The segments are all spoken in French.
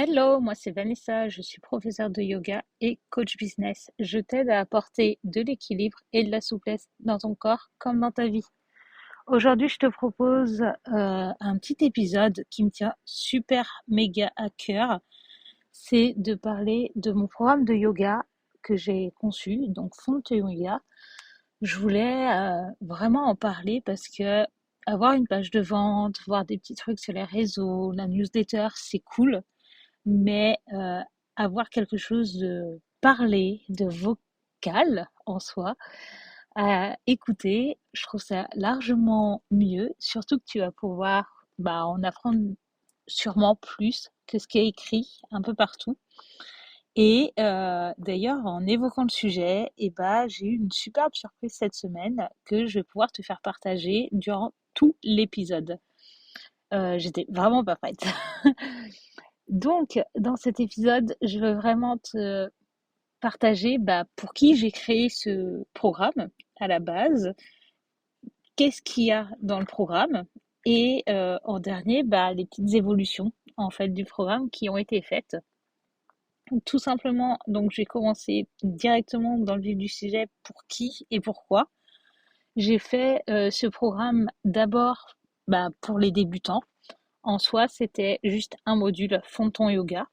Hello, moi c'est Vanessa, je suis professeure de yoga et coach business. Je t'aide à apporter de l'équilibre et de la souplesse dans ton corps comme dans ta vie. Aujourd'hui, je te propose un petit épisode qui me tient super méga à cœur. C'est de parler de mon programme de yoga que j'ai conçu, donc Fonte Yoga. Je voulais vraiment en parler parce que avoir une page de vente, voir des petits trucs sur les réseaux, la newsletter, c'est cool, mais avoir quelque chose de parlé, de vocal en soi, à écouter, je trouve ça largement mieux, surtout que tu vas pouvoir en apprendre sûrement plus que ce qui est écrit un peu partout. Et d'ailleurs, en évoquant le sujet, j'ai eu une superbe surprise cette semaine que je vais pouvoir te faire partager durant tout l'épisode. J'étais vraiment pas prête. Donc, dans cet épisode, je veux vraiment te partager pour qui j'ai créé ce programme à la base, qu'est-ce qu'il y a dans le programme et en dernier, les petites évolutions en fait du programme qui ont été faites. Tout simplement, donc j'ai commencé directement dans le vif du sujet pour qui et pourquoi. J'ai fait ce programme d'abord pour les débutants. En soi, c'était juste un module fond ton yoga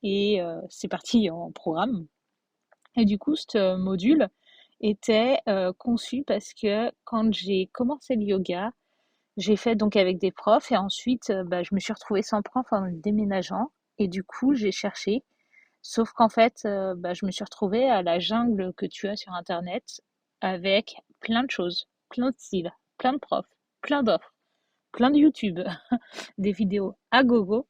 et c'est parti en programme. Et du coup, ce module était conçu parce que quand j'ai commencé le yoga, j'ai fait donc avec des profs et ensuite je me suis retrouvée sans prof en déménageant et du coup j'ai cherché. Sauf qu'en fait, je me suis retrouvée à la jungle que tu as sur Internet avec plein de choses, plein de styles, plein de profs, plein d'offres, plein de YouTube, des vidéos à gogo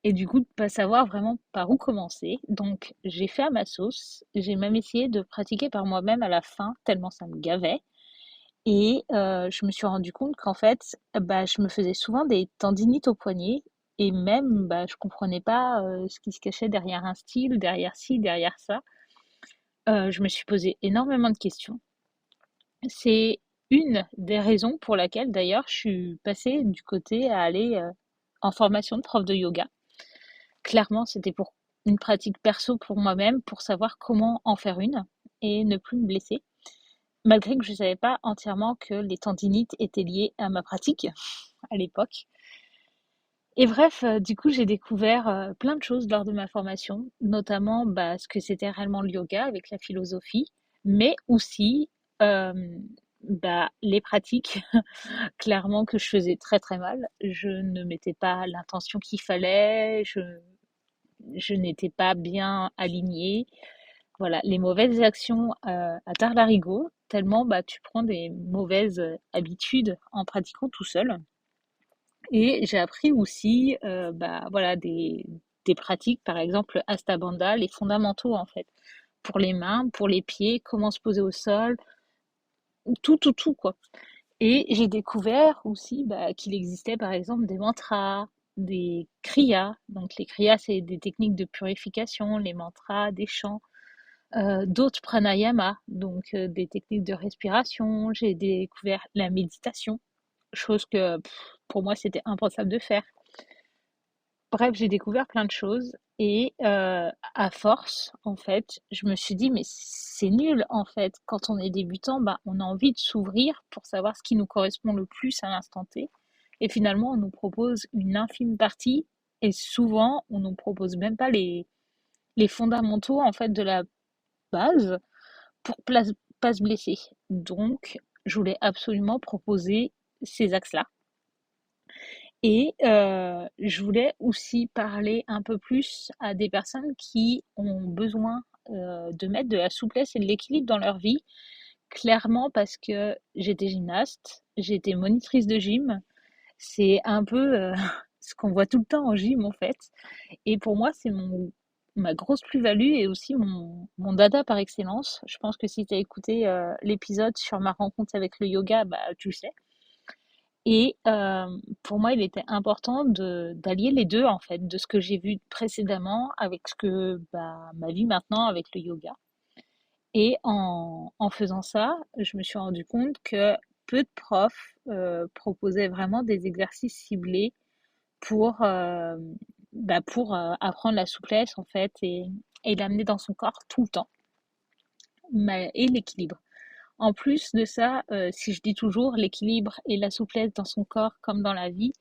et du coup, de pas savoir vraiment par où commencer. Donc, j'ai fait à ma sauce. J'ai même essayé de pratiquer par moi-même à la fin, tellement ça me gavait. Et je me suis rendu compte qu'en fait, je me faisais souvent des tendinites au poignet. Et même, je comprenais pas ce qui se cachait derrière un style, derrière ci, derrière ça. Je me suis posé énormément de questions. C'est une des raisons pour laquelle, d'ailleurs, je suis passée du côté à aller en formation de prof de yoga. Clairement, c'était pour une pratique perso pour moi-même, pour savoir comment en faire une et ne plus me blesser, malgré que je ne savais pas entièrement que les tendinites étaient liées à ma pratique à l'époque. Et bref, du coup, j'ai découvert plein de choses lors de ma formation, notamment ce que c'était réellement le yoga avec la philosophie, mais aussi euh, les pratiques, clairement que je faisais très très mal. Je ne mettais pas l'intention qu'il fallait, je n'étais pas bien alignée. Voilà, les mauvaises actions à tard-larigot, tellement tu prends des mauvaises habitudes en pratiquant tout seul. Et j'ai appris aussi voilà, des pratiques, par exemple Astabandha, les fondamentaux en fait, pour les mains, pour les pieds, comment se poser au sol, tout quoi. Et j'ai découvert aussi qu'il existait par exemple des mantras, des kriyas. Donc les kriyas, c'est des techniques de purification, les mantras, des chants. D'autres pranayama, donc des techniques de respiration. J'ai découvert la méditation, chose que pour moi c'était impensable de faire. Bref, j'ai découvert plein de choses et à force, en fait, je me suis dit, mais c'est nul, en fait. Quand on est débutant, on a envie de s'ouvrir pour savoir ce qui nous correspond le plus à l'instant T. Et finalement, on nous propose une infime partie et souvent, on nous propose même pas les fondamentaux, en fait, de la base pour pas se blesser. Donc, je voulais absolument proposer ces axes-là. Et je voulais aussi parler un peu plus à des personnes qui ont besoin de mettre de la souplesse et de l'équilibre dans leur vie, clairement parce que j'étais gymnaste, j'étais monitrice de gym, c'est un peu ce qu'on voit tout le temps en gym en fait. Et pour moi, c'est ma grosse plus-value et aussi mon dada par excellence. Je pense que si tu as écouté l'épisode sur ma rencontre avec le yoga, tu le sais. Et pour moi, il était important de d'allier les 2 en fait, de ce que j'ai vu précédemment avec ce que, ma vie maintenant avec le yoga. Et en faisant ça, je me suis rendu compte que peu de profs, proposaient vraiment des exercices ciblés pour, pour apprendre la souplesse en fait et l'amener dans son corps tout le temps et l'équilibre. En plus de ça, si je dis toujours l'équilibre et la souplesse dans son corps comme dans la vie,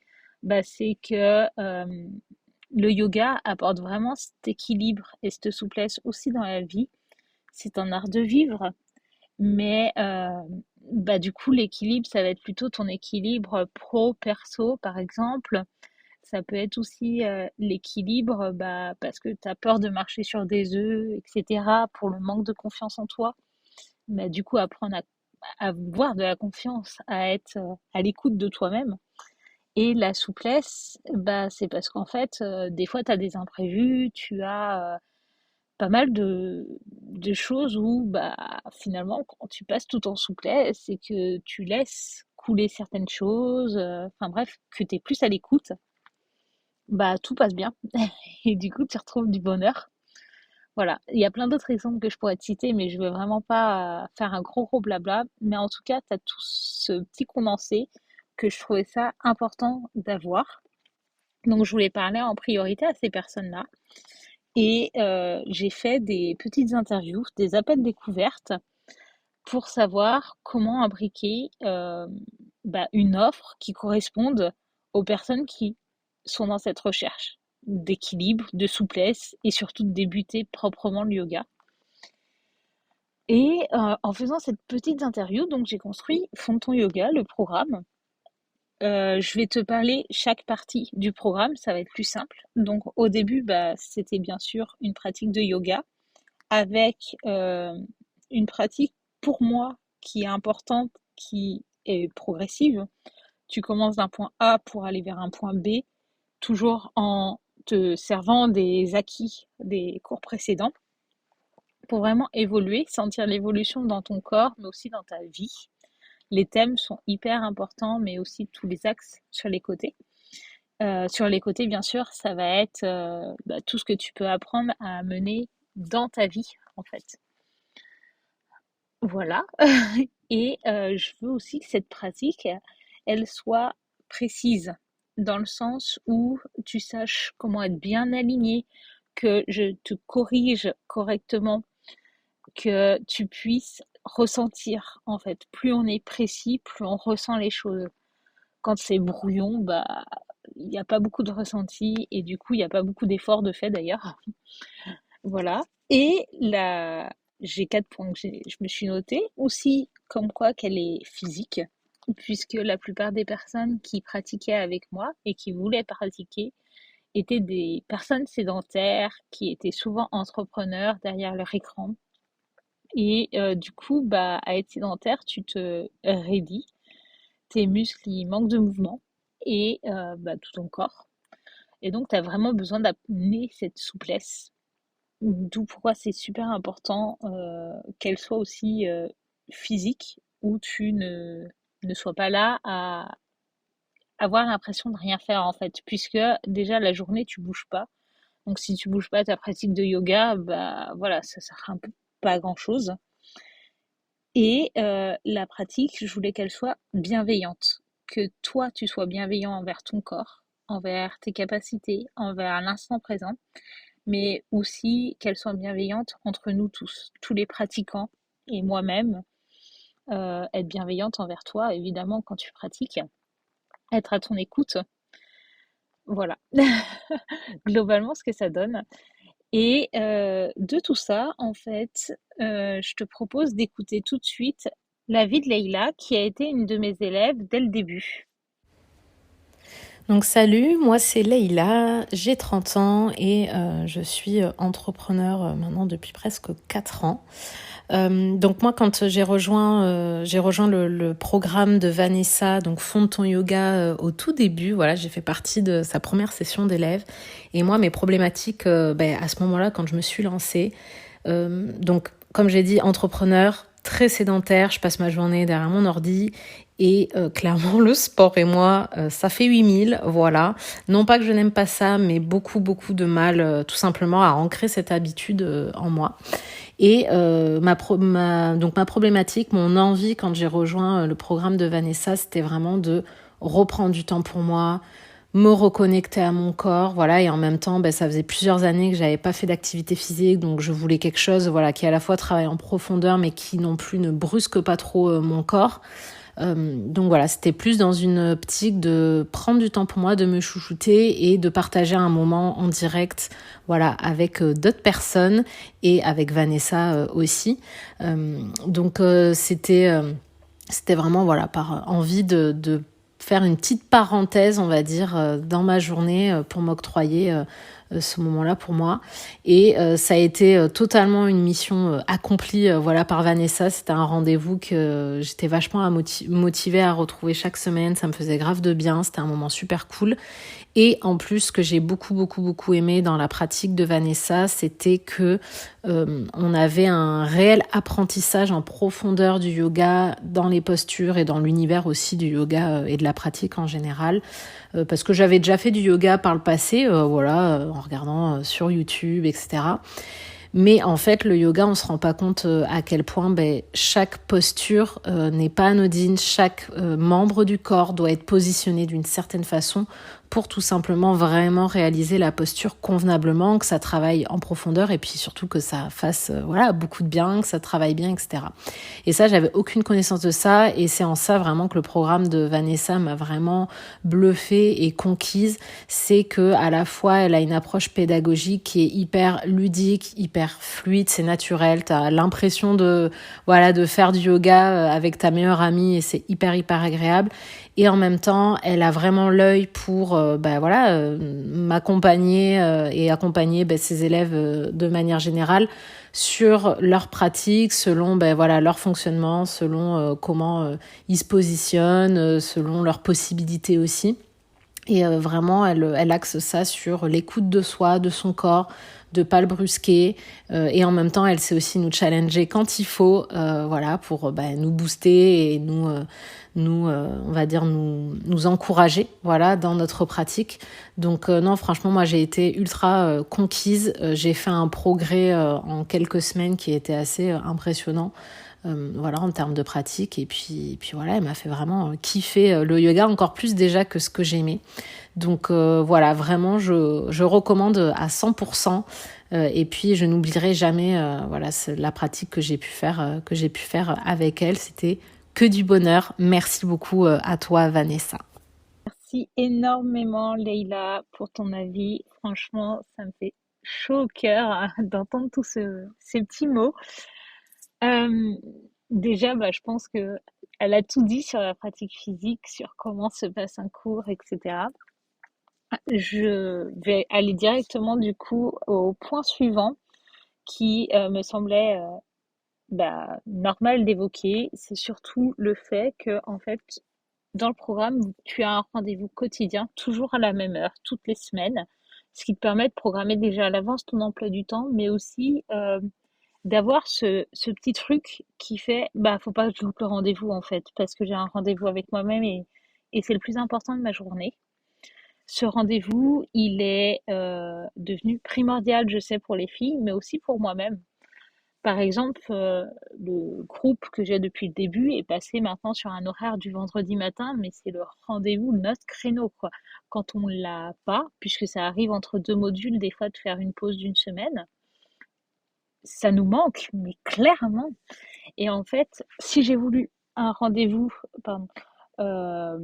c'est que le yoga apporte vraiment cet équilibre et cette souplesse aussi dans la vie. C'est un art de vivre, mais du coup, l'équilibre, ça va être plutôt ton équilibre pro-perso, par exemple. Ça peut être aussi l'équilibre parce que tu as peur de marcher sur des œufs, etc., pour le manque de confiance en toi. Du coup, apprendre à avoir de la confiance, à être à l'écoute de toi-même. Et la souplesse, c'est parce qu'en fait, des fois, tu as des imprévus, tu as pas mal de choses où finalement, quand tu passes tout en souplesse, c'est que tu laisses couler certaines choses, enfin bref, que tu es plus à l'écoute, tout passe bien. Et du coup, tu retrouves du bonheur. Voilà, il y a plein d'autres exemples que je pourrais te citer, mais je veux vraiment pas faire un gros blabla. Mais en tout cas, tu as tout ce petit condensé que je trouvais ça important d'avoir. Donc, je voulais parler en priorité à ces personnes-là. Et j'ai fait des petites interviews, des appels découvertes pour savoir comment imbriquer une offre qui corresponde aux personnes qui sont dans cette recherche d'équilibre, de souplesse et surtout de débuter proprement le yoga. Et en faisant cette petite interview, donc j'ai construit Fonds ton yoga, le programme. Je vais te parler chaque partie du programme, ça va être plus simple. Donc au début, c'était bien sûr une pratique de yoga avec une pratique pour moi qui est importante, qui est progressive. Tu commences d'un point A pour aller vers un point B, toujours en te servant des acquis des cours précédents pour vraiment évoluer, sentir l'évolution dans ton corps, mais aussi dans ta vie. Les thèmes sont hyper importants, mais aussi tous les axes sur les côtés. Sur les côtés, bien sûr, ça va être tout ce que tu peux apprendre à mener dans ta vie, en fait. Voilà. Et je veux aussi que cette pratique, elle soit précise, dans le sens où tu saches comment être bien aligné, que je te corrige correctement, que tu puisses ressentir, en fait. Plus on est précis, plus on ressent les choses. Quand c'est brouillon, il n'y a pas beaucoup de ressenti et du coup, il n'y a pas beaucoup d'efforts de fait d'ailleurs. Voilà. Et là, j'ai 4 points que je me suis noté. Aussi, comme quoi qu'elle est physique, puisque la plupart des personnes qui pratiquaient avec moi et qui voulaient pratiquer étaient des personnes sédentaires qui étaient souvent entrepreneurs derrière leur écran. Et du coup, à être sédentaire, tu te raidis, tes muscles ils manquent de mouvement et tout ton corps. Et donc, tu as vraiment besoin d'amener cette souplesse. D'où pourquoi c'est super important qu'elle soit aussi physique, où tu ne sois pas là à avoir l'impression de rien faire en fait, puisque déjà la journée tu bouges pas. Donc si tu bouges pas ta pratique de yoga, voilà, ça sert un peu pas à grand chose. Et la pratique, je voulais qu'elle soit bienveillante, que toi tu sois bienveillant envers ton corps, envers tes capacités, envers l'instant présent, mais aussi qu'elle soit bienveillante entre nous tous les pratiquants et moi-même, être bienveillante envers toi, évidemment, quand tu pratiques, être à ton écoute, voilà, globalement ce que ça donne. Et de tout ça, en fait, je te propose d'écouter tout de suite la vie de Leïla, qui a été une de mes élèves dès le début. Donc salut, moi c'est Leïla, j'ai 30 ans et je suis entrepreneur maintenant depuis presque 4 ans. Donc moi quand j'ai rejoint le programme de Vanessa, donc Fonds ton yoga au tout début, voilà, j'ai fait partie de sa première session d'élèves. Et moi mes problématiques à ce moment-là quand je me suis lancée, donc comme j'ai dit, entrepreneur, très sédentaire, je passe ma journée derrière mon ordi et clairement le sport et moi, ça fait 8000, voilà. Non pas que je n'aime pas ça, mais beaucoup de mal tout simplement à ancrer cette habitude en moi. Et ma problématique, mon envie quand j'ai rejoint le programme de Vanessa, c'était vraiment de reprendre du temps pour moi, me reconnecter à mon corps, voilà, et en même temps, ben, ça faisait plusieurs années que j'avais pas fait d'activité physique, donc je voulais quelque chose, voilà, qui à la fois travaille en profondeur, mais qui non plus ne brusque pas trop mon corps. Donc voilà, c'était plus dans une optique de prendre du temps pour moi, de me chouchouter et de partager un moment en direct, voilà, avec d'autres personnes et avec Vanessa aussi. C'était vraiment, voilà, par envie de faire une petite parenthèse, on va dire, dans ma journée pour m'octroyer ce moment-là pour moi. Et ça a été totalement une mission accomplie, voilà, par Vanessa. C'était un rendez-vous que j'étais vachement motivée à retrouver chaque semaine. Ça me faisait grave de bien. C'était un moment super cool. Et en plus, ce que j'ai beaucoup aimé dans la pratique de Vanessa, c'était que on avait un réel apprentissage en profondeur du yoga dans les postures et dans l'univers aussi du yoga et de la pratique en général. Parce que j'avais déjà fait du yoga par le passé, voilà, en regardant sur YouTube, etc. Mais en fait, le yoga, on se rend pas compte à quel point chaque posture n'est pas anodine, chaque membre du corps doit être positionné d'une certaine façon pour tout simplement vraiment réaliser la posture convenablement, que ça travaille en profondeur et puis surtout que ça fasse voilà, beaucoup de bien, que ça travaille bien, etc. Et ça, j'avais aucune connaissance de ça et c'est en ça vraiment que le programme de Vanessa m'a vraiment bluffée et conquise. C'est que à la fois, elle a une approche pédagogique qui est hyper ludique, hyper fluide, c'est naturel. T'as l'impression de faire du yoga avec ta meilleure amie et c'est hyper agréable. Et en même temps, elle a vraiment l'œil pour m'accompagner et accompagner ses élèves de manière générale sur leur pratique, selon leur fonctionnement, selon comment ils se positionnent, selon leurs possibilités aussi. Et vraiment, elle axe ça sur l'écoute de soi, de son corps, de pas le brusquer. Et en même temps, elle sait aussi nous challenger quand il faut, pour nous booster et on va dire, nous encourager, voilà, dans notre pratique. Donc non, franchement, moi, j'ai été ultra conquise. J'ai fait un progrès en quelques semaines qui était assez impressionnant. Voilà, en termes de pratique. Et puis voilà, elle m'a fait vraiment kiffer le yoga, encore plus déjà que ce que j'aimais. Donc voilà, vraiment, je recommande à 100%. Et puis, je n'oublierai jamais la pratique que j'ai pu faire avec elle. C'était que du bonheur. Merci beaucoup à toi, Vanessa. Merci énormément, Leïla, pour ton avis. Franchement, ça me fait chaud au cœur d'entendre tous ces petits mots. Euh, Déjà, je pense que elle a tout dit sur la pratique physique, sur comment se passe un cours, etc. Je vais aller directement du coup au point suivant qui me semblait normal d'évoquer. C'est surtout le fait que, en fait, dans le programme, tu as un rendez-vous quotidien, toujours à la même heure, toutes les semaines, ce qui te permet de programmer déjà à l'avance ton emploi du temps, mais aussi d'avoir ce petit truc qui fait, faut pas que je loupe le rendez-vous en fait, parce que j'ai un rendez-vous avec moi-même et c'est le plus important de ma journée. Ce rendez-vous, il est devenu primordial, je sais, pour les filles, mais aussi pour moi-même. Par exemple, le groupe que j'ai depuis le début est passé maintenant sur un horaire du vendredi matin, mais c'est le rendez-vous, notre créneau, quoi. Quand on l'a pas, puisque ça arrive entre deux modules, des fois, de faire une pause d'une semaine, ça nous manque, mais clairement. Et en fait, si j'ai voulu un rendez-vous, pardon, euh,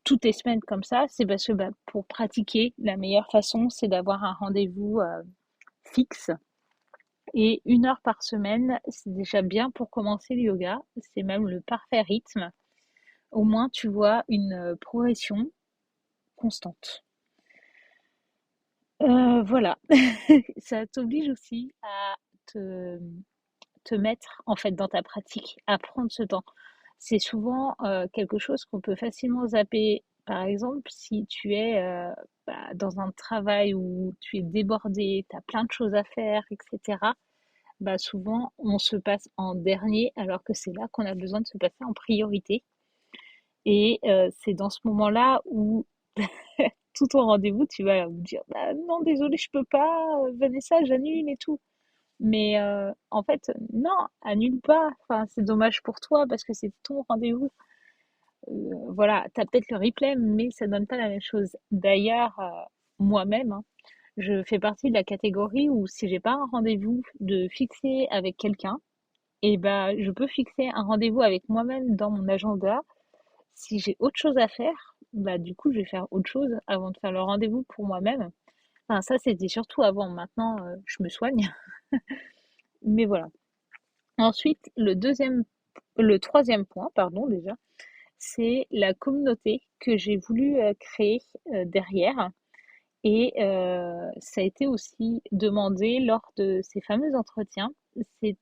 toutes les semaines comme ça, c'est parce que pour pratiquer, la meilleure façon, c'est d'avoir un rendez-vous fixe. Et 1 heure par semaine, c'est déjà bien pour commencer le yoga. C'est même le parfait rythme. Au moins, tu vois une progression constante. Voilà. Ça t'oblige aussi à te, te mettre en fait dans ta pratique, à prendre ce temps. C'est souvent quelque chose qu'on peut facilement zapper. Par exemple, si tu es dans un travail où tu es débordé, tu as plein de choses à faire, etc. Souvent, on se passe en dernier alors que c'est là qu'on a besoin de se passer en priorité. Et c'est dans ce moment-là où tout ton rendez-vous, tu vas me dire non, désolé, je peux pas, Vanessa, j'annule et tout. Mais en fait, non, annule pas. Enfin, c'est dommage pour toi parce que c'est ton rendez-vous. Voilà, tu as peut-être le replay, mais ça donne pas la même chose. D'ailleurs, moi-même, hein, je fais partie de la catégorie où si j'ai pas un rendez-vous de fixer avec quelqu'un, et ben, je peux fixer un rendez-vous avec moi-même dans mon agenda. Si j'ai autre chose à faire, bah, du coup, je vais faire autre chose avant de faire le rendez-vous pour moi-même. Enfin, ça, c'était surtout avant. Maintenant, je me soigne. Mais voilà. Ensuite, le troisième point, pardon, déjà, c'est la communauté que j'ai voulu créer derrière. Et ça a été aussi demandé lors de ces fameux entretiens. C'était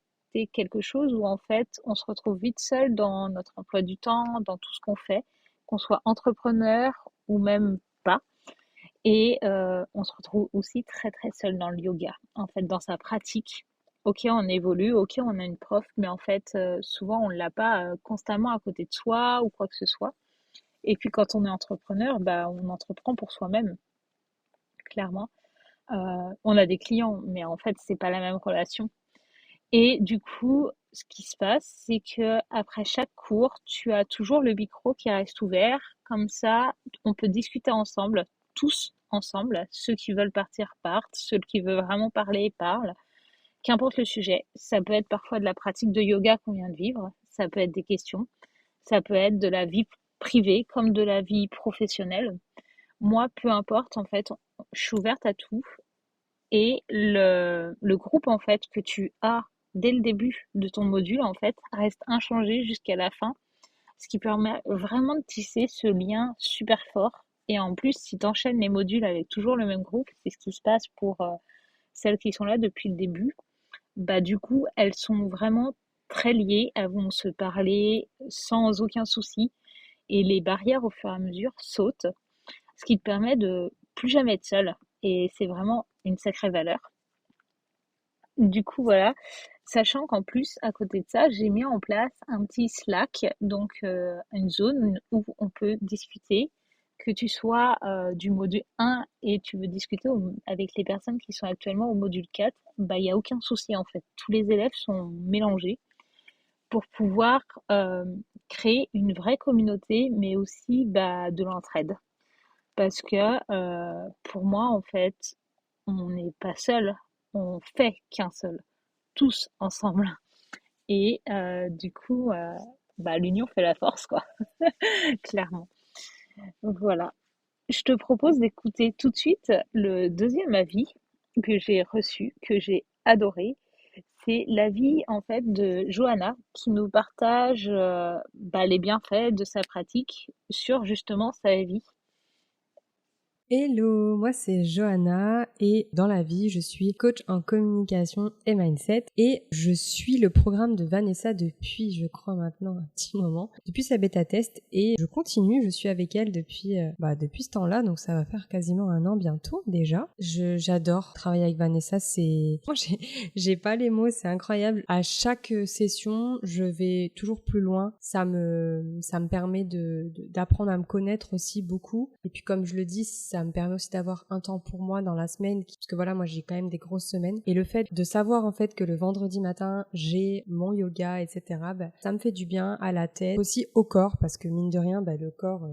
quelque chose où en fait on se retrouve vite seul dans notre emploi du temps, dans tout ce qu'on fait, qu'on soit entrepreneur ou même pas. Et on se retrouve aussi très très seul dans le yoga, en fait, dans sa pratique. Ok, on évolue, ok, on a une prof, mais en fait, souvent on l'a pas constamment à côté de soi ou quoi que ce soit. Et puis quand on est entrepreneur, bah, on entreprend pour soi-même, clairement. On a des clients, mais en fait, c'est pas la même relation. Et du coup, ce qui se passe, c'est que après chaque cours, tu as toujours le micro qui reste ouvert. Comme ça, on peut discuter ensemble, tous ensemble. Ceux qui veulent partir partent, ceux qui veulent vraiment parler parlent. Qu'importe le sujet. Ça peut être parfois de la pratique de yoga qu'on vient de vivre. Ça peut être des questions. Ça peut être de la vie privée comme de la vie professionnelle. Moi, peu importe, en fait, je suis ouverte à tout. Et le groupe, en fait, que tu as dès le début de ton module, en fait, reste inchangé jusqu'à la fin, ce qui permet vraiment de tisser ce lien super fort. Et en plus, si tu enchaînes les modules avec toujours le même groupe, c'est ce qui se passe pour celles qui sont là depuis le début, bah du coup, elles sont vraiment très liées, elles vont se parler sans aucun souci, et les barrières au fur et à mesure sautent, ce qui te permet de plus jamais être seule. Et c'est vraiment une sacrée valeur. Du coup, voilà, sachant qu'en plus, à côté de ça, j'ai mis en place un petit Slack, donc une zone où on peut discuter, que tu sois du module 1 et tu veux discuter avec les personnes qui sont actuellement au module 4, bah, il n'y a aucun souci en fait. Tous les élèves sont mélangés pour pouvoir euh, créer une vraie communauté, mais aussi bah, de l'entraide. Parce que pour moi, en fait, on n'est pas seul, on fait qu'un seul, tous ensemble. Et du coup, bah, l'union fait la force, quoi, clairement. Donc voilà. Je te propose d'écouter tout de suite le deuxième avis que j'ai reçu, que j'ai adoré. C'est l'avis en fait de Johanna qui nous partage bah, les bienfaits de sa pratique sur justement sa vie. Hello, moi c'est Johanna et dans la vie je suis coach en communication et mindset et je suis le programme de Vanessa depuis je crois maintenant un petit moment, depuis sa bêta test et je continue, je suis avec elle depuis ce temps-là donc ça va faire quasiment un an bientôt déjà. J'adore travailler avec Vanessa, moi j'ai pas les mots, c'est incroyable. À chaque session je vais toujours plus loin, ça me permet d'apprendre à me connaître aussi beaucoup et puis comme je le dis ça me permet aussi d'avoir un temps pour moi dans la semaine, parce que voilà, moi j'ai quand même des grosses semaines. Et le fait de savoir en fait que le vendredi matin, j'ai mon yoga, etc., bah, ça me fait du bien à la tête, aussi au corps, parce que mine de rien, bah, le corps,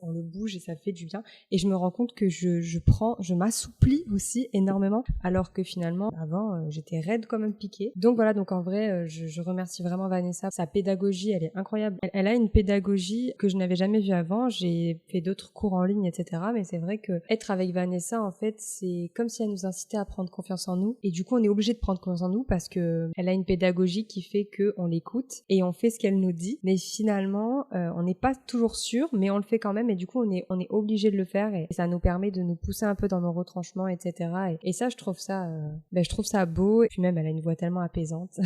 on le bouge et ça fait du bien. Et je me rends compte que je m'assouplis aussi énormément, alors que finalement, avant, j'étais raide comme un piqué. Donc voilà, donc en vrai, je remercie vraiment Vanessa. Sa pédagogie, elle est incroyable. Elle a une pédagogie que je n'avais jamais vue avant. J'ai fait d'autres cours en ligne, etc. Mais c'est vrai que être avec Vanessa, en fait, c'est comme si elle nous incitait à prendre confiance en nous. Et du coup, on est obligé de prendre confiance en nous parce que elle a une pédagogie qui fait que on l'écoute et on fait ce qu'elle nous dit. Mais finalement, on n'est pas toujours sûr, mais on le fait quand même. Et du coup, on est obligé de le faire et ça nous permet de nous pousser un peu dans nos retranchements, etc. Et ça, je trouve ça beau. Et puis même, elle a une voix tellement apaisante.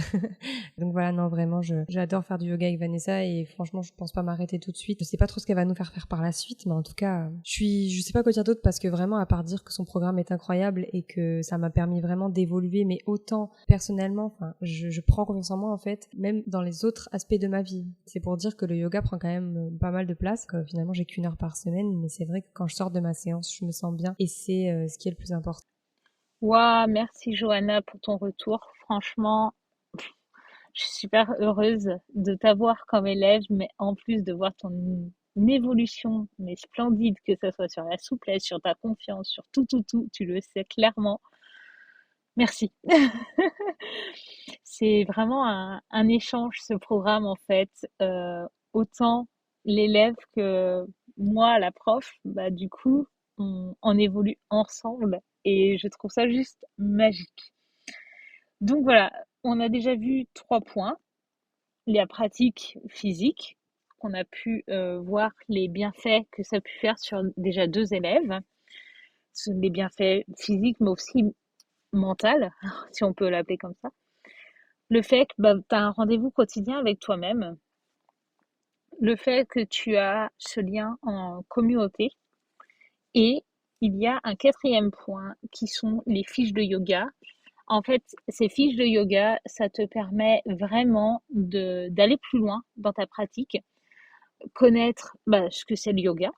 Donc voilà, non, vraiment, j'adore faire du yoga avec Vanessa et franchement, je pense pas m'arrêter tout de suite. Je sais pas trop ce qu'elle va nous faire par la suite, mais en tout cas, je sais pas quoi dire d'autre parce que vraiment, à part dire que son programme est incroyable et que ça m'a permis vraiment d'évoluer, mais autant personnellement, enfin, je prends confiance en moi en fait, même dans les autres aspects de ma vie. C'est pour dire que le yoga prend quand même pas mal de place, que finalement, j'ai qu'1 heure par semaine, mais c'est vrai que quand je sors de ma séance, je me sens bien et c'est ce qui est le plus important. Waouh, merci Johanna pour ton retour. Franchement, je suis super heureuse de t'avoir comme élève, mais en plus de voir ton évolution, mais splendide, que ça soit sur la souplesse, sur ta confiance, sur tout, tout, tout, tu le sais clairement. Merci. C'est vraiment un échange, ce programme, en fait. Autant l'élève que moi, la prof, bah, du coup, on évolue ensemble et je trouve ça juste magique. Donc voilà, on a déjà vu 3 points. La pratique physique, qu'on a pu voir les bienfaits que ça a pu faire sur déjà 2 élèves. Les bienfaits physiques, mais aussi mental, si on peut l'appeler comme ça. Le fait que bah, tu as un rendez-vous quotidien avec toi-même, le fait que tu as ce lien en communauté, et il y a un 4e point qui sont les fiches de yoga. En fait, ces fiches de yoga, ça te permet vraiment d'aller plus loin dans ta pratique, connaître bah, ce que c'est le yoga,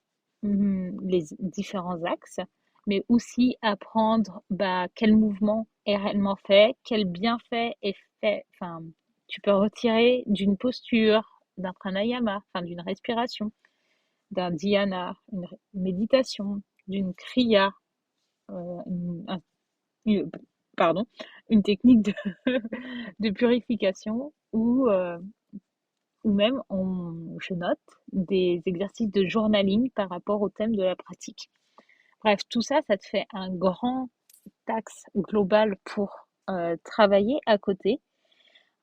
les différents axes, mais aussi apprendre bah, quel mouvement est réellement fait, quel bienfait est fait, enfin, tu peux retirer d'une posture, d'un pranayama, enfin d'une respiration, d'un dhyana, une méditation, d'une kriya, une, une- pardon, une technique de, de purification ou même je note des exercices de journaling par rapport au thème de la pratique. Bref, tout ça, ça te fait un grand axe global pour travailler à côté.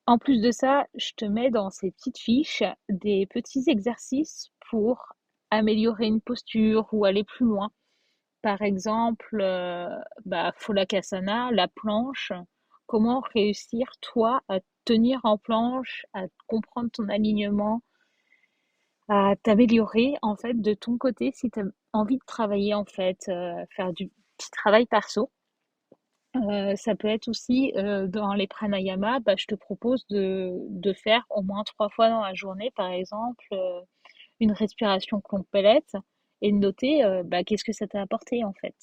En plus de ça, je te mets dans ces petites fiches des petits exercices pour améliorer une posture ou aller plus loin. Par exemple, bah, Folakasana, la planche. Comment réussir, toi, à tenir en planche, à comprendre ton alignement, à t'améliorer en fait de ton côté si tu as envie de travailler en fait, faire du petit travail perso. Ça peut être aussi dans les pranayama, bah, je te propose de faire au moins 3 fois dans la journée, par exemple, une respiration complète et de noter bah, qu'est-ce que ça t'a apporté en fait.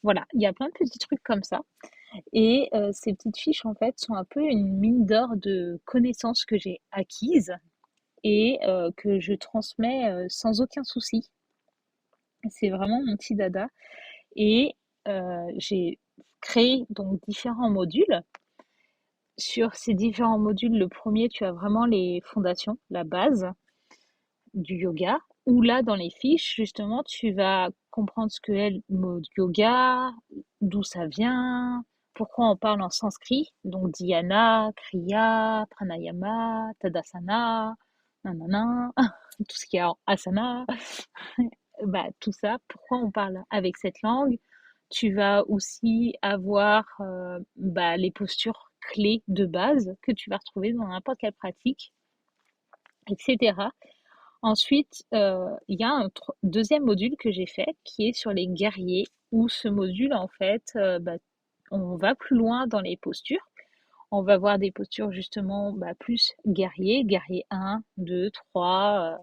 Voilà, il y a plein de petits trucs comme ça. Et ces petites fiches en fait sont un peu une mine d'or de connaissances que j'ai acquises et que je transmets sans aucun souci. C'est vraiment mon petit dada. Et j'ai créé donc différents modules. Sur ces différents modules, le premier, tu as vraiment les fondations, la base du yoga, où là, dans les fiches, justement, tu vas comprendre ce que est le mot yoga, d'où ça vient, pourquoi on parle en sanskrit, donc dhyana, kriya, pranayama, tadasana, nanana, tout ce qui est en asana, bah, tout ça, pourquoi on parle avec cette langue. Tu vas aussi avoir bah, les postures clés de base que tu vas retrouver dans n'importe quelle pratique, etc. Ensuite, il y a un deuxième module que j'ai fait qui est sur les guerriers, où ce module, en fait, bah, on va plus loin dans les postures. On va voir des postures justement bah, plus guerrier, guerrier 1, 2, 3,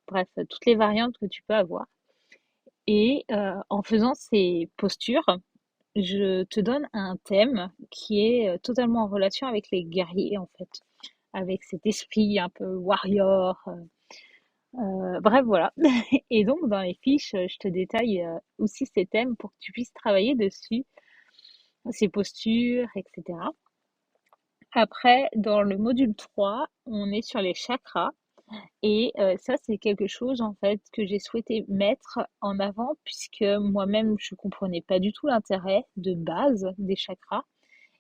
bref, toutes les variantes que tu peux avoir. Et en faisant ces postures, je te donne un thème qui est totalement en relation avec les guerriers, en fait, avec cet esprit un peu warrior. Bref, voilà. Et donc, dans les fiches, je te détaille aussi ces thèmes pour que tu puisses travailler dessus, ces postures, etc. Après, dans le module 3, on est sur les chakras. Et ça, c'est quelque chose, en fait, que j'ai souhaité mettre en avant puisque moi-même, je comprenais pas du tout l'intérêt de base des chakras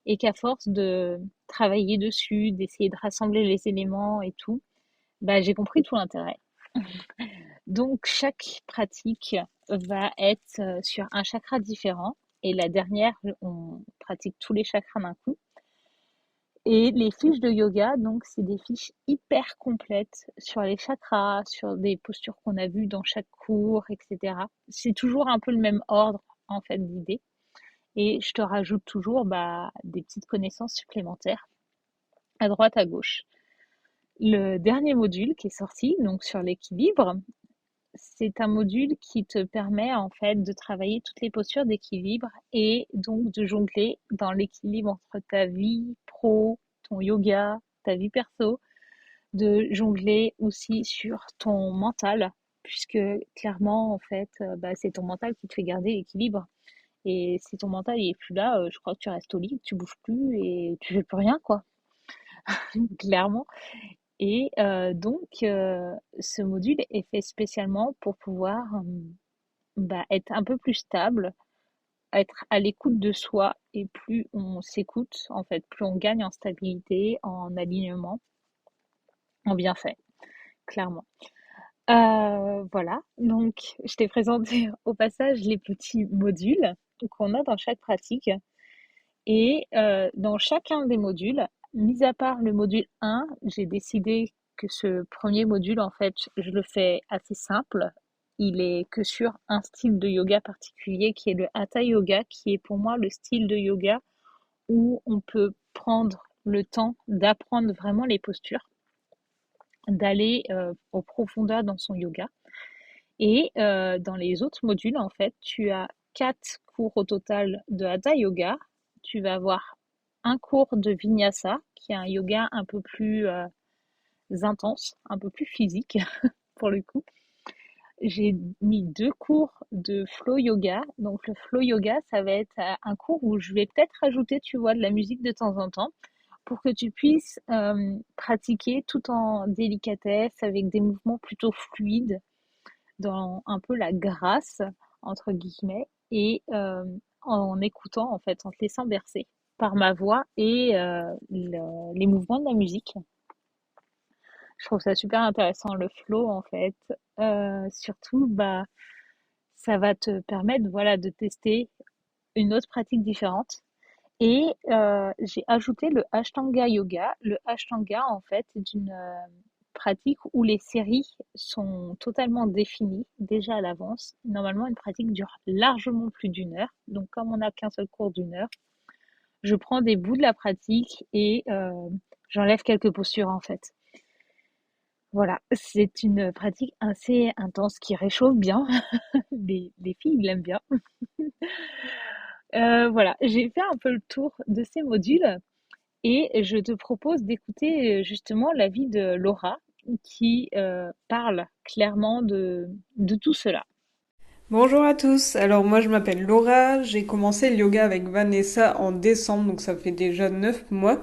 et qu'à force de travailler dessus, d'essayer de rassembler les éléments et tout, bah, j'ai compris tout l'intérêt. Donc, chaque pratique va être sur un chakra différent. Et la dernière, on pratique tous les chakras d'un coup. Et les fiches de yoga, donc, c'est des fiches hyper complètes sur les chakras, sur des postures qu'on a vues dans chaque cours, etc. C'est toujours un peu le même ordre, en fait, d'idées. Et je te rajoute toujours bah, des petites connaissances supplémentaires à droite, à gauche. Le dernier module qui est sorti, donc sur l'équilibre, c'est un module qui te permet en fait de travailler toutes les postures d'équilibre et donc de jongler dans l'équilibre entre ta vie pro, ton yoga, ta vie perso, de jongler aussi sur ton mental puisque clairement, en fait, c'est ton mental qui te fait garder l'équilibre. Et si ton mental il est plus là, je crois que tu restes au lit, tu bouges plus et tu fais plus rien, quoi, clairement. Et ce module est fait spécialement pour pouvoir être un peu plus stable, être à l'écoute de soi. Et plus on s'écoute, en fait, plus on gagne en stabilité, en alignement, en bienfait, clairement. Voilà, donc je t'ai présenté au passage les petits modules qu'on a dans chaque pratique. Et dans chacun des modules, mis à part le module 1, j'ai décidé que ce premier module, en fait, je le fais assez simple. Il est que sur un style de yoga particulier qui est le Hatha Yoga, qui est pour moi le style de yoga où on peut prendre le temps d'apprendre vraiment les postures, d'aller aux profondeurs dans son yoga. Et dans les autres modules, en fait, tu as 4 cours au total de Hatha Yoga. Tu vas avoir un cours de Vinyasa, qui est un yoga un peu plus intense, un peu plus physique pour le coup. J'ai mis 2 cours de Flow Yoga. Donc le Flow Yoga, ça va être un cours où je vais peut-être rajouter, tu vois, de la musique de temps en temps pour que tu puisses pratiquer tout en délicatesse, avec des mouvements plutôt fluides, dans un peu la grâce, entre guillemets, et en écoutant, en fait, en te laissant bercer par ma voix et les mouvements de la musique. Je trouve ça super intéressant, le flow, en fait. Surtout, ça va te permettre, voilà, de tester une autre pratique différente. Et j'ai ajouté le Ashtanga Yoga. Le Ashtanga, en fait, est une pratique où les séries sont totalement définies déjà à l'avance. Normalement, une pratique dure largement plus d'une heure. Donc, comme on n'a qu'un seul cours d'une heure, je prends des bouts de la pratique et j'enlève quelques postures, en fait. Voilà, c'est une pratique assez intense qui réchauffe bien. Les filles l'aiment bien. Voilà, j'ai fait un peu le tour de ces modules. Et je te propose d'écouter justement l'avis de Laura qui parle clairement de tout cela. Bonjour à tous, alors moi je m'appelle Laura, j'ai commencé le yoga avec Vanessa en décembre, donc ça fait déjà 9 mois.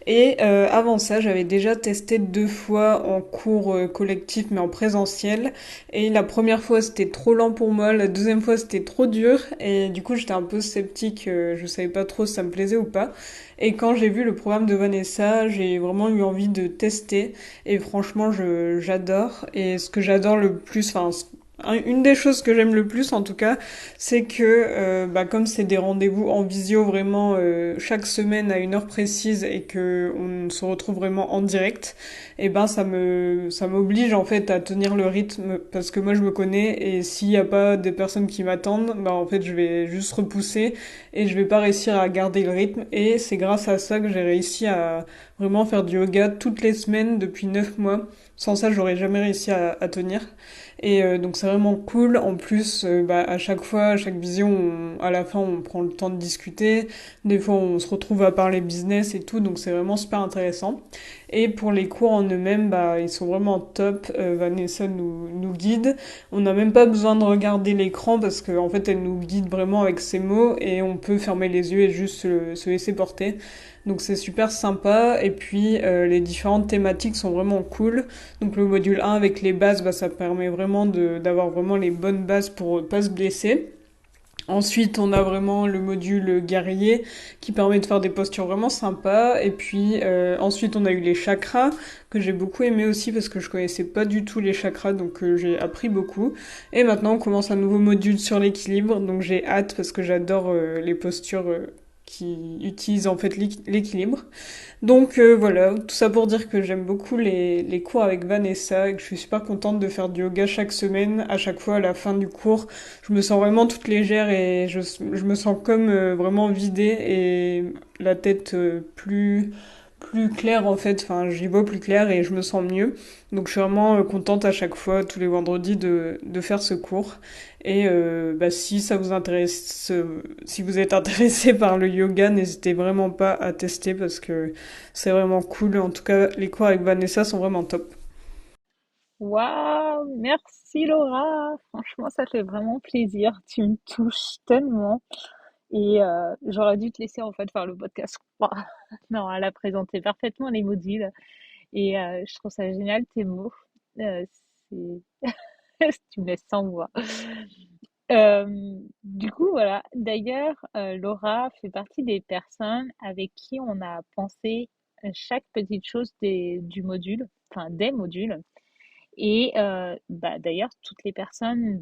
Et avant ça, j'avais déjà testé 2 fois en cours collectif mais en présentiel. Et la première fois c'était trop lent pour moi, la deuxième fois c'était trop dur. Et du coup j'étais un peu sceptique, je savais pas trop si ça me plaisait ou pas. Et quand j'ai vu le programme de Vanessa, j'ai vraiment eu envie de tester. Et franchement j'adore. Et ce que j'adore le plus, une des choses que j'aime le plus en tout cas, c'est que comme c'est des rendez-vous en visio vraiment chaque semaine à une heure précise et que on se retrouve vraiment en direct, et ben ça m'oblige en fait à tenir le rythme parce que moi je me connais et s'il y a pas des personnes qui m'attendent, en fait je vais juste repousser et je vais pas réussir à garder le rythme et c'est grâce à ça que j'ai réussi à vraiment faire du yoga toutes les semaines depuis 9 mois. Sans ça, j'aurais jamais réussi à tenir. Et donc c'est vraiment cool. En plus, à chaque fois, à chaque vision, à la fin, on prend le temps de discuter. Des fois, on se retrouve à parler business et tout, donc c'est vraiment super intéressant. Et pour les cours en eux-mêmes, ils sont vraiment top. Vanessa nous guide. On n'a même pas besoin de regarder l'écran parce qu'en fait, elle nous guide vraiment avec ses mots et on peut fermer les yeux et juste se laisser porter. Donc c'est super sympa et puis les différentes thématiques sont vraiment cool. Donc le module 1 avec les bases, ça permet vraiment d'avoir vraiment les bonnes bases pour pas se blesser. Ensuite, on a vraiment le module guerrier qui permet de faire des postures vraiment sympas. Et puis ensuite, on a eu les chakras que j'ai beaucoup aimé aussi parce que je connaissais pas du tout les chakras, donc j'ai appris beaucoup. Et maintenant, on commence un nouveau module sur l'équilibre, donc j'ai hâte parce que j'adore les postures qui utilisent en fait l'équilibre. Donc voilà, tout ça pour dire que j'aime beaucoup les cours avec Vanessa et que je suis super contente de faire du yoga chaque semaine. À chaque fois, à la fin du cours, je me sens vraiment toute légère et je me sens comme vraiment vidée et la tête plus claire en fait. Enfin, j'y vois plus clair et je me sens mieux. Donc je suis vraiment contente à chaque fois, tous les vendredis, de faire ce cours. Et si ça vous intéresse, si vous êtes intéressé par le yoga, n'hésitez vraiment pas à tester parce que c'est vraiment cool. En tout cas, les cours avec Vanessa sont vraiment top. Waouh, merci Laura. Franchement, ça fait vraiment plaisir. Tu me touches tellement. Et j'aurais dû te laisser en fait faire le podcast. Non, elle a présenté parfaitement les modules. Et je trouve ça génial, tes mots. C'est... Tu me laisses sans voix. Du coup, voilà. D'ailleurs, Laura fait partie des personnes avec qui on a pensé chaque petite chose du module, enfin des modules. Et d'ailleurs, toutes les personnes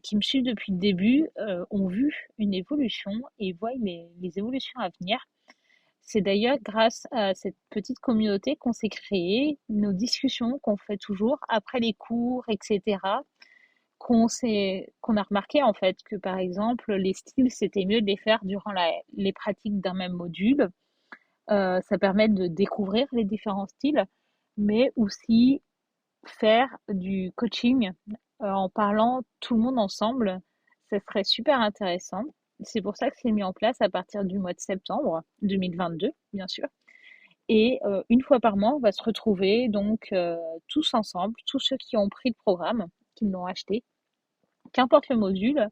qui me suivent depuis le début ont vu une évolution et voient les évolutions à venir. C'est d'ailleurs grâce à cette petite communauté qu'on s'est créée, nos discussions qu'on fait toujours après les cours, etc., qu'on a remarqué en fait que par exemple les styles, c'était mieux de les faire durant les pratiques d'un même module. Ça permet de découvrir les différents styles, mais aussi faire du coaching en parlant tout le monde ensemble, ça serait super intéressant. C'est pour ça que c'est mis en place à partir du mois de septembre 2022, bien sûr. Et une fois par mois, on va se retrouver donc tous ensemble, tous ceux qui ont pris le programme, qui l'ont acheté, qu'importe le module,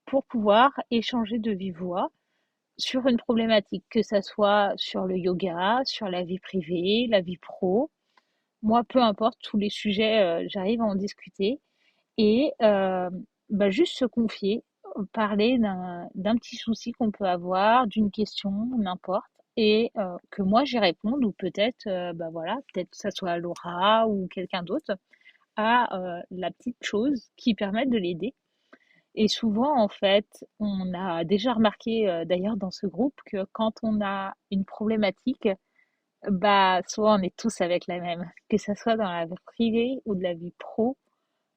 pour pouvoir échanger de vive voix sur une problématique, que ça soit sur le yoga, sur la vie privée, la vie pro. Moi, peu importe, tous les sujets, j'arrive à en discuter et juste se confier, parler d'un petit souci qu'on peut avoir, d'une question, n'importe, et que moi j'y réponde ou peut-être, peut-être que ça soit Laura ou quelqu'un d'autre, à la petite chose qui permet de l'aider. Et souvent, en fait, on a déjà remarqué, d'ailleurs dans ce groupe, que quand on a une problématique, soit on est tous avec la même, que ça soit dans la vie privée ou de la vie pro,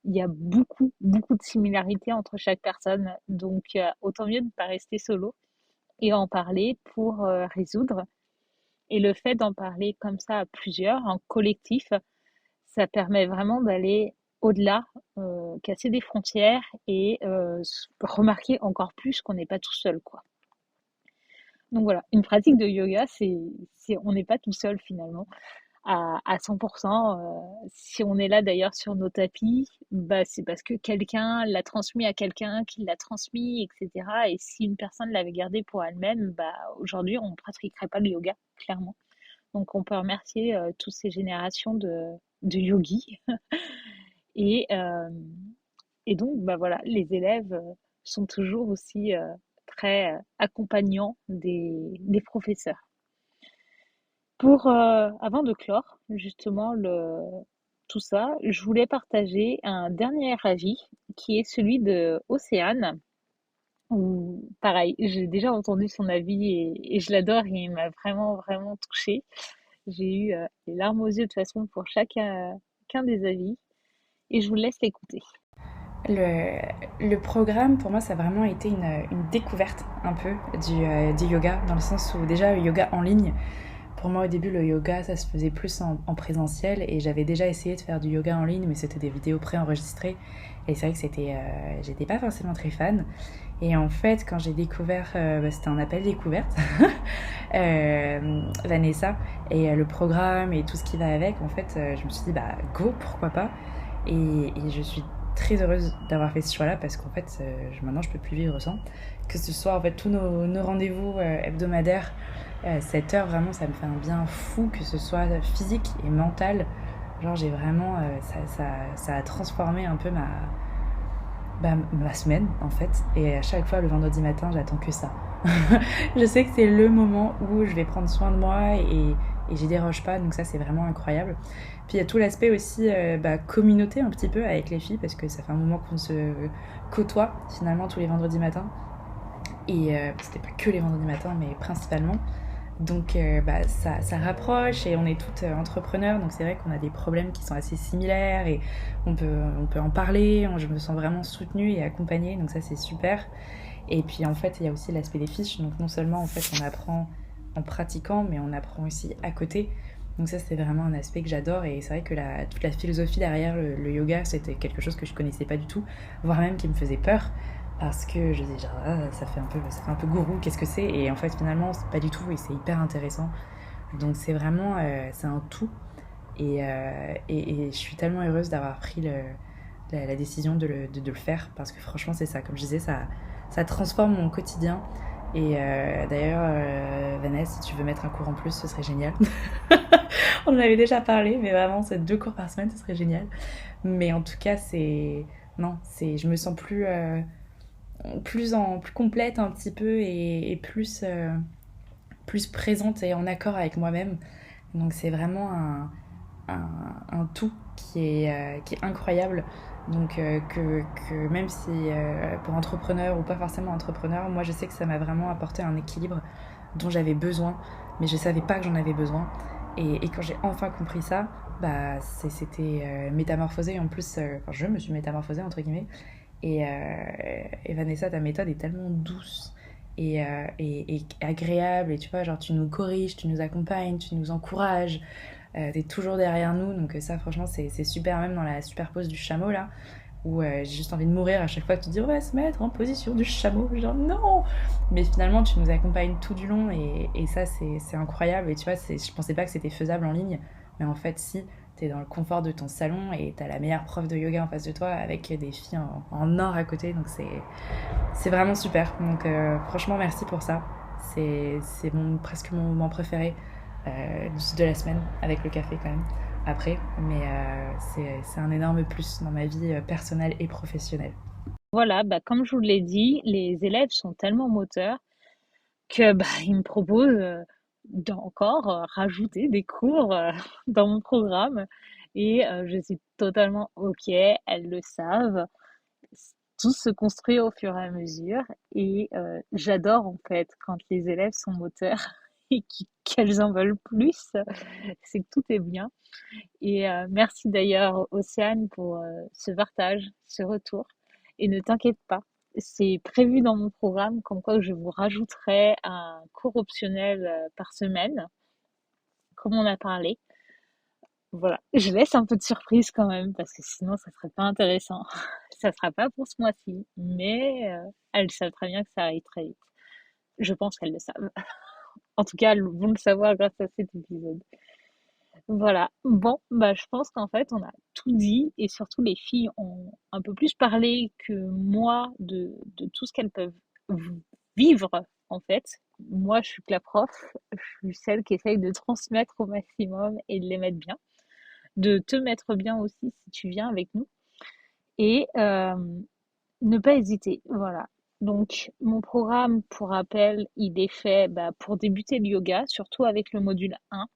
il y a beaucoup, beaucoup de similarités entre chaque personne. Donc, autant mieux de ne pas rester solo et en parler pour résoudre. Et le fait d'en parler comme ça à plusieurs, en collectif, ça permet vraiment d'aller au-delà, casser des frontières et remarquer encore plus qu'on n'est pas tout seul, quoi. Donc voilà, une pratique de yoga, on n'est pas tout seul finalement à 100%. Si on est là d'ailleurs sur nos tapis, c'est parce que quelqu'un l'a transmis à quelqu'un qui l'a transmis, etc. Et si une personne l'avait gardé pour elle-même, aujourd'hui, on ne pratiquerait pas le yoga, clairement. Donc on peut remercier toutes ces générations de yogis. Et, euh, et donc, voilà, les élèves sont toujours aussi très accompagnants des professeurs. Avant de clore justement tout ça, je voulais partager un dernier avis qui est celui de Océane, où pareil, j'ai déjà entendu son avis et je l'adore et il m'a vraiment, vraiment touchée. J'ai eu les larmes aux yeux de toute façon pour chacun des avis et je vous laisse l'écouter. Le programme, pour moi, ça a vraiment été une découverte un peu du yoga, dans le sens où déjà, le yoga en ligne, pour moi, au début, le yoga, ça se faisait plus en présentiel et j'avais déjà essayé de faire du yoga en ligne, mais c'était des vidéos préenregistrées et c'est vrai que j'étais pas forcément très fan. Et en fait, quand j'ai découvert, c'était un appel découverte, Vanessa, et le programme et tout ce qui va avec, en fait, je me suis dit, go, pourquoi pas. Et je suis très heureuse d'avoir fait ce choix-là parce qu'en fait, maintenant, je peux plus vivre sans. Que ce soit en fait tous nos rendez-vous hebdomadaires, 7 heures, vraiment, ça me fait un bien fou, que ce soit physique et mental. Genre, j'ai vraiment, ça a transformé un peu ma semaine, en fait. Et à chaque fois, le vendredi matin, j'attends que ça. Je sais que c'est le moment où je vais prendre soin de moi et j'y déroge pas, donc ça, c'est vraiment incroyable. Puis il y a tout l'aspect aussi communauté un petit peu avec les filles, parce que ça fait un moment qu'on se côtoie, finalement, tous les vendredis matins. Et c'était pas que les vendredis matins, mais principalement. Donc ça rapproche et on est toutes entrepreneurs, donc c'est vrai qu'on a des problèmes qui sont assez similaires et on peut en parler, je me sens vraiment soutenue et accompagnée, donc ça c'est super. Et puis en fait il y a aussi l'aspect des fiches, donc non seulement en fait on apprend en pratiquant, mais on apprend aussi à côté. Donc ça c'est vraiment un aspect que j'adore et c'est vrai que toute la philosophie derrière le yoga, c'était quelque chose que je connaissais pas du tout, voire même qui me faisait peur. Parce que je dis ça fait un peu gourou, qu'est-ce que c'est? Et en fait finalement c'est pas du tout et c'est hyper intéressant. Donc c'est vraiment c'est un tout et je suis tellement heureuse d'avoir pris la décision de le faire, parce que franchement c'est ça, comme je disais, ça transforme mon quotidien. Et d'ailleurs, Vanessa, si tu veux mettre un cours en plus, ce serait génial. On en avait déjà parlé, mais vraiment, c'est 2 cours par semaine, ce serait génial. Mais en tout cas, non, je me sens plus complète un petit peu et plus présente et en accord avec moi-même. Donc c'est vraiment un tout qui est incroyable. Donc que même si pour entrepreneur ou pas forcément entrepreneur, moi je sais que ça m'a vraiment apporté un équilibre dont j'avais besoin, mais je savais pas que j'en avais besoin. Et quand j'ai enfin compris ça, bah c'était métamorphosé. En plus, enfin, je me suis métamorphosée entre guillemets. Et Vanessa, ta méthode est tellement douce et agréable. Et tu vois, genre, tu nous corriges, tu nous accompagnes, tu nous encourages. T'es toujours derrière nous. Donc ça, franchement, c'est super. Même dans la super pose du chameau, là, où j'ai juste envie de mourir à chaque fois que tu dis on va se mettre en position du chameau. Genre, non. Mais finalement, tu nous accompagnes tout du long. Et ça, c'est incroyable. Et tu vois, je pensais pas que c'était faisable en ligne. Mais en fait, si, t'es dans le confort de ton salon et t'as la meilleure prof de yoga en face de toi avec des filles en or à côté. Donc c'est vraiment super. Donc franchement, merci pour ça. C'est presque mon moment préféré de la semaine, avec le café quand même après. Mais c'est un énorme plus dans ma vie personnelle et professionnelle. Voilà, bah, comme je vous l'ai dit, les élèves sont tellement moteurs que bah, ils me proposent d'encore rajouter des cours dans mon programme. Et je suis totalement OK, elles le savent. Tout se construit au fur et à mesure. Et j'adore en fait quand les élèves sont moteurs et qu'elles en veulent plus. C'est que tout est bien. Et merci d'ailleurs, Océane, pour ce partage, ce retour. Et ne t'inquiète pas, c'est prévu dans mon programme, comme quoi je vous rajouterai un cours optionnel par semaine, comme on a parlé. Voilà, je laisse un peu de surprise quand même, parce que sinon ça serait pas intéressant. Ça sera pas pour ce mois-ci, mais elles savent très bien que ça arrive très vite. Je pense qu'elles le savent. En tout cas, elles vont le savoir grâce à cet épisode. Voilà. Bon, bah, je pense qu'en fait, on a tout dit et surtout les filles ont un peu plus parlé que moi de tout ce qu'elles peuvent vivre, en fait. Moi, je suis que la prof, je suis celle qui essaye de transmettre au maximum et de les mettre bien, de te mettre bien aussi si tu viens avec nous et ne pas hésiter. Voilà. Donc, mon programme, pour rappel, il est fait bah, pour débuter le yoga, surtout avec le module 1.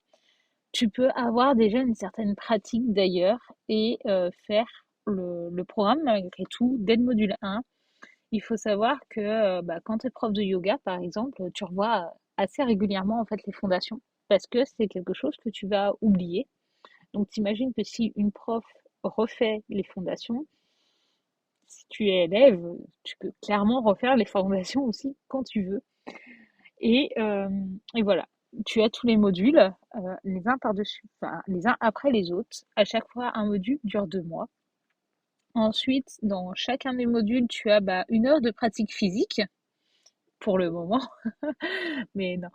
Tu peux avoir déjà une certaine pratique d'ailleurs et faire le programme malgré tout dès le module 1. Il faut savoir que bah, quand tu es prof de yoga, par exemple, tu revois assez régulièrement en fait les fondations parce que c'est quelque chose que tu vas oublier. Donc t'imagines que si une prof refait les fondations, si tu es élève, tu peux clairement refaire les fondations aussi quand tu veux. Et voilà, tu as tous les modules, les uns par-dessus, enfin, les uns après les autres. À chaque fois, un module dure 2 mois. Ensuite, dans chacun des modules, tu as bah, 1 heure de pratique physique, pour le moment, mais non,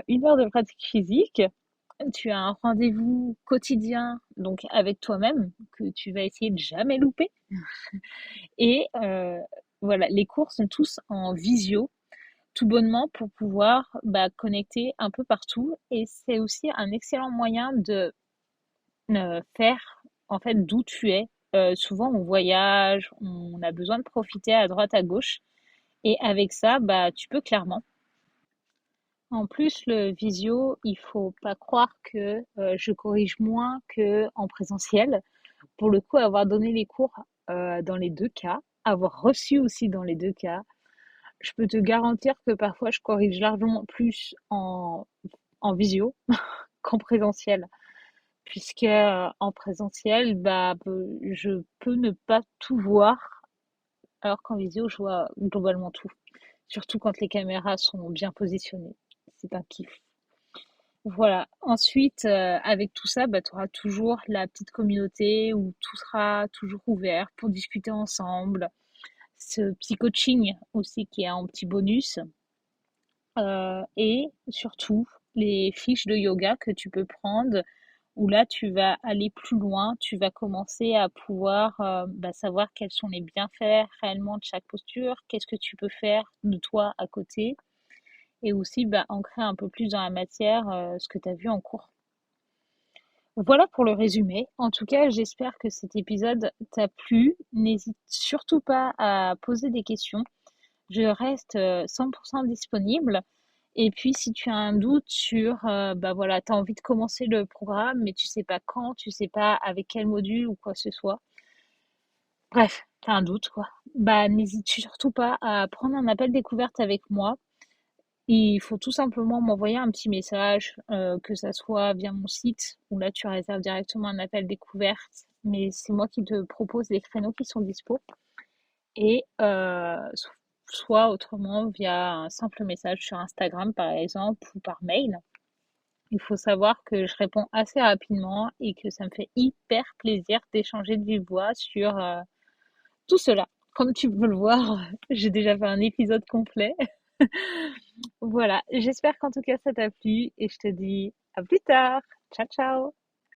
1 heure de pratique physique. Tu as un rendez-vous quotidien, donc avec toi-même, que tu vas essayer de jamais louper. Et voilà, les cours sont tous en visio, tout bonnement pour pouvoir bah, connecter un peu partout. Et c'est aussi un excellent moyen de faire en fait d'où tu es. Souvent on voyage, on a besoin de profiter à droite à gauche. Et avec ça, bah, tu peux clairement. En plus, le visio, il faut pas croire que je corrige moins que en présentiel. Pour le coup, avoir donné les cours dans les deux cas, avoir reçu aussi dans les deux cas, je peux te garantir que parfois je corrige largement plus en visio qu'en présentiel. Puisque en présentiel, bah, je peux ne pas tout voir, alors qu'en visio, je vois globalement tout. Surtout quand les caméras sont bien positionnées. C'est un kiff. Voilà. Ensuite, avec tout ça, bah, tu auras toujours la petite communauté où tout sera toujours ouvert pour discuter ensemble. Ce petit coaching aussi qui est un petit bonus. Et surtout, les fiches de yoga que tu peux prendre où là, tu vas aller plus loin, tu vas commencer à pouvoir savoir quels sont les bienfaits réellement de chaque posture, qu'est-ce que tu peux faire de toi à côté, et aussi ancrer un peu plus dans la matière ce que tu as vu en cours. Voilà pour le résumé. En tout cas, j'espère que cet épisode t'a plu. N'hésite surtout pas à poser des questions. Je reste 100% disponible. Et puis, si tu as un doute sur, tu as envie de commencer le programme, mais tu sais pas quand, tu sais pas avec quel module ou quoi que ce soit. Bref, tu as un doute, quoi. N'hésite surtout pas à prendre un appel découverte avec moi. Il faut tout simplement m'envoyer un petit message, que ça soit via mon site, où là tu réserves directement un appel découverte, mais c'est moi qui te propose les créneaux qui sont dispo. Et soit autrement via un simple message sur Instagram par exemple, ou par mail. Il faut savoir que je réponds assez rapidement et que ça me fait hyper plaisir d'échanger de vive voix sur tout cela. Comme tu peux le voir, j'ai déjà fait un épisode complet. Voilà, j'espère qu'en tout cas ça t'a plu et je te dis à plus tard. Ciao ciao.